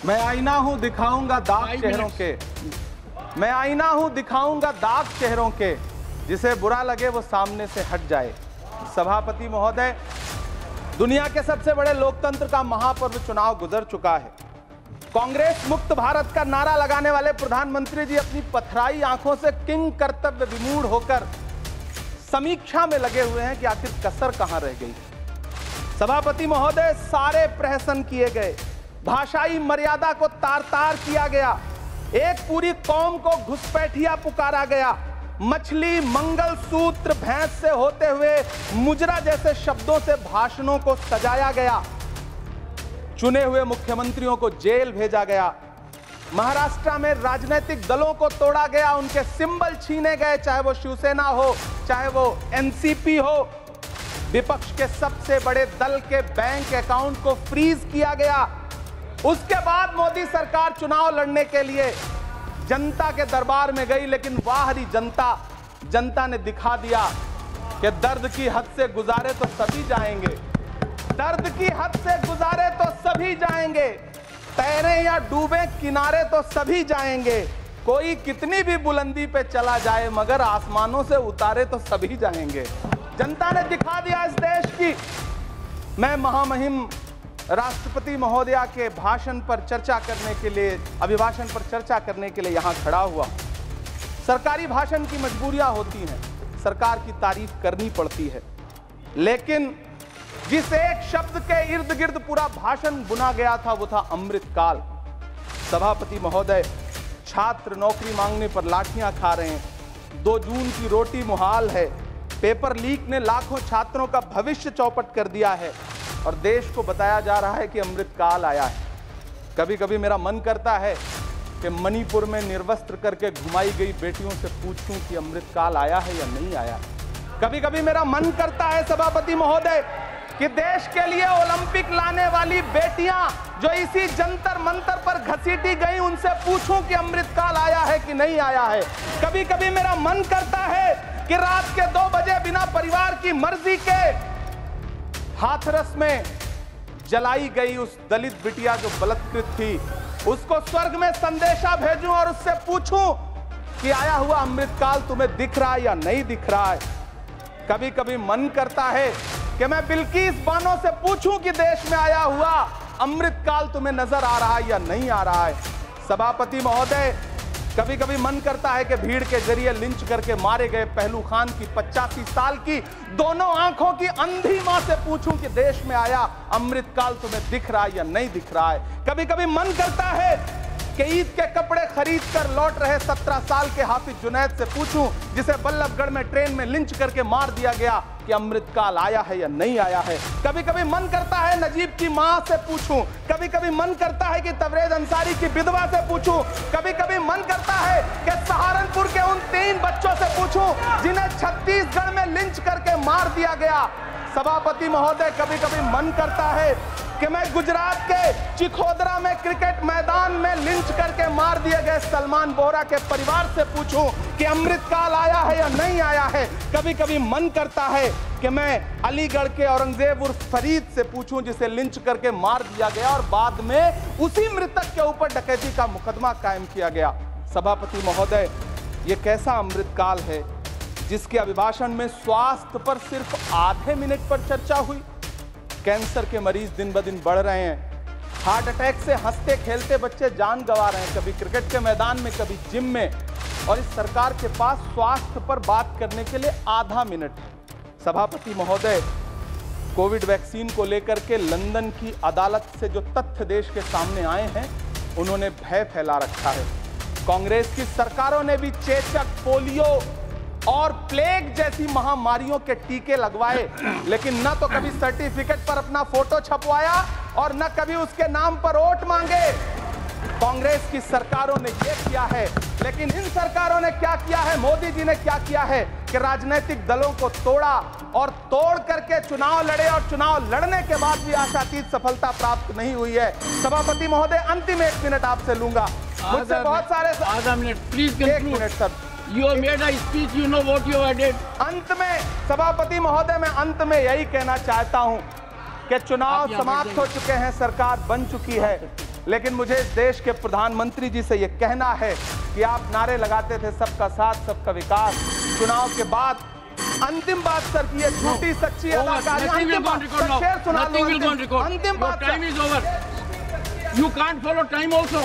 मैं आईना हूं दिखाऊंगा दाग चेहरों के, मैं आईना हूं दिखाऊंगा दाग चेहरों के, जिसे बुरा लगे वो सामने से हट जाए। सभापति महोदय, दुनिया के सबसे बड़े लोकतंत्र का महापर्व चुनाव गुजर चुका है। कांग्रेस मुक्त भारत का नारा लगाने वाले प्रधानमंत्री जी अपनी पथराई आंखों से किंग कर्तव्य विमूढ़ होकर समीक्षा में लगे हुए हैं कि आखिर कसर कहां रह गई। सभापति महोदय, सारे प्रहसन किए गए, भाषाई मर्यादा को तार तार किया गया, एक पूरी कौम को घुसपैठिया पुकारा गया, मछली मंगल सूत्र भैंस से होते हुए मुजरा जैसे शब्दों से भाषणों को सजाया गया, चुने हुए मुख्यमंत्रियों को जेल भेजा गया, महाराष्ट्र में राजनीतिक दलों को तोड़ा गया, उनके सिंबल छीने गए, चाहे वो शिवसेना हो चाहे वो एनसीपी हो, विपक्ष के सबसे बड़े दल के बैंक अकाउंट को फ्रीज किया गया। उसके बाद मोदी सरकार चुनाव लड़ने के लिए जनता के दरबार में गई, लेकिन बाहरी जनता ने दिखा दिया कि दर्द की हद से गुजारे तो सभी जाएंगे, दर्द की हद से गुजारे तो सभी जाएंगे, तैरे या डूबे किनारे तो सभी जाएंगे, कोई कितनी भी बुलंदी पे चला जाए मगर आसमानों से उतारे तो सभी जाएंगे। जनता ने दिखा दिया इस देश की। मैं महामहिम राष्ट्रपति महोदया के भाषण पर चर्चा करने के लिए, अभिभाषण पर चर्चा करने के लिए यहां खड़ा हुआ। सरकारी भाषण की मजबूरियां होती हैं, सरकार की तारीफ करनी पड़ती है, लेकिन जिस एक शब्द के इर्द गिर्द पूरा भाषण बुना गया था वो था अमृतकाल। सभापति महोदय, छात्र नौकरी मांगने पर लाठियां खा रहे हैं, 2 जून की रोटी मुहाल है, पेपर लीक ने लाखों छात्रों का भविष्य चौपट कर दिया है और देश को बताया जा रहा है कि अमृतकाल आया है। कभी कभी मेरा मन करता है कि मणिपुर में निर्वस्त्र करके घुमाई गई बेटियों से पूछूं कि अमृतकाल आया है या नहीं आया। कभी कभी मेरा मन करता है सभापति महोदय कि देश के लिए ओलंपिक लाने वाली बेटियां जो इसी जंतर मंतर पर घसीटी गई, उनसे पूछूं कि अमृतकाल आया है कि नहीं आया है। कभी कभी मेरा मन करता है कि रात के 2 बजे बिना परिवार की मर्जी के हाथरस में जलाई गई उस दलित बिटिया जो बलात्कृत थी, उसको स्वर्ग में संदेशा भेजूं और उससे पूछूं कि आया हुआ अमृतकाल तुम्हें दिख रहा है या नहीं दिख रहा है। कभी कभी मन करता है कि मैं बिल्किस बानो से पूछूं कि देश में आया हुआ अमृतकाल तुम्हें नजर आ रहा है या नहीं आ रहा है। सभापति महोदय, कभी कभी मन करता है कि भीड़ के जरिए लिंच करके मारे गए पहलू खान की 85 साल की दोनों आंखों की अंधी मां से पूछूं कि देश में आया अमृतकाल तुम्हें दिख रहा है या नहीं दिख रहा है। कभी कभी मन करता है कि ईद के कपड़े खरीद कर लौट रहे 17 साल के हाफिज जुनैद से पूछूं, जिसे बल्लभगढ़ में ट्रेन में लिंच करके मार दिया गया, कि अमृतकाल आया है या नहीं आया है। कभी कभी मन करता है नजीब की मां से पूछूं, कभी कभी मन करता है कि तबरेज अंसारी की विधवा से पूछूं, कभी कभी मन करता है कि सहारनपुर के उन 3 बच्चों से पूछूं जिन्हें छत्तीसगढ़ में लिंच करके मार दिया गया। सभापति महोदय, कभी कभी मन करता है कि मैं गुजरात के चिखोदरा में क्रिकेट मैदान में लिंच करके मार दिए गए सलमान बोहरा के परिवार से पूछूं कि अमृतकाल आया है या नहीं आया है। कभी कभी मन करता है कि मैं अलीगढ़ के औरंगजेब उर्फ फरीद से पूछूं, जिसे लिंच करके मार दिया गया और बाद में उसी मृतक के ऊपर डकैती का मुकदमा कायम किया गया। सभापति महोदय, ये कैसा अमृतकाल है जिसके अभिभाषण में स्वास्थ्य पर सिर्फ आधे मिनट पर चर्चा हुई। कैंसर के मरीज दिन ब दिन बढ़ रहे हैं, हार्ट अटैक से हंसते खेलते बच्चे जान गंवा रहे हैं, कभी क्रिकेट के मैदान में कभी जिम में, और इस सरकार के पास स्वास्थ्य पर बात करने के लिए आधा मिनट है। सभापति महोदय, कोविड वैक्सीन को लेकर के लंदन की अदालत से जो तथ्य देश के सामने आए हैं, उन्होंने भय फैला रखा है। कांग्रेस की सरकारों ने भी चेचक, पोलियो और प्लेग जैसी महामारियों के टीके लगवाए, लेकिन न तो कभी सर्टिफिकेट पर अपना फोटो छपवाया और न कभी उसके नाम पर वोट मांगे। कांग्रेस की सरकारों ने यह किया है, लेकिन इन सरकारों ने क्या किया है, मोदी जी ने क्या किया है कि राजनीतिक दलों को तोड़ा और तोड़ करके चुनाव लड़े, और चुनाव लड़ने के बाद भी आशातीत सफलता प्राप्त नहीं हुई है। सभापति महोदय, अंतिम 1 मिनट आपसे लूंगा, मुझसे बहुत सारे। आधा minute please. 1 minute sir. You have made a speech, you know what you have did. अंत में सभापति महोदय, मैं अंत में यही कहना चाहता हूं कि चुनाव समाप्त हो चुके हैं, सरकार बन चुकी है, लेकिन मुझे इस देश के प्रधानमंत्री जी से यह कहना है कि आप नारे लगाते थे सबका साथ सबका विकास। चुनाव के बाद अंतिम बात सर की, ये झूठी सच्ची अदाकारी। अंतिम बात सर, शेर सुना लो। अंतिम बात, time is over. You can't follow time also.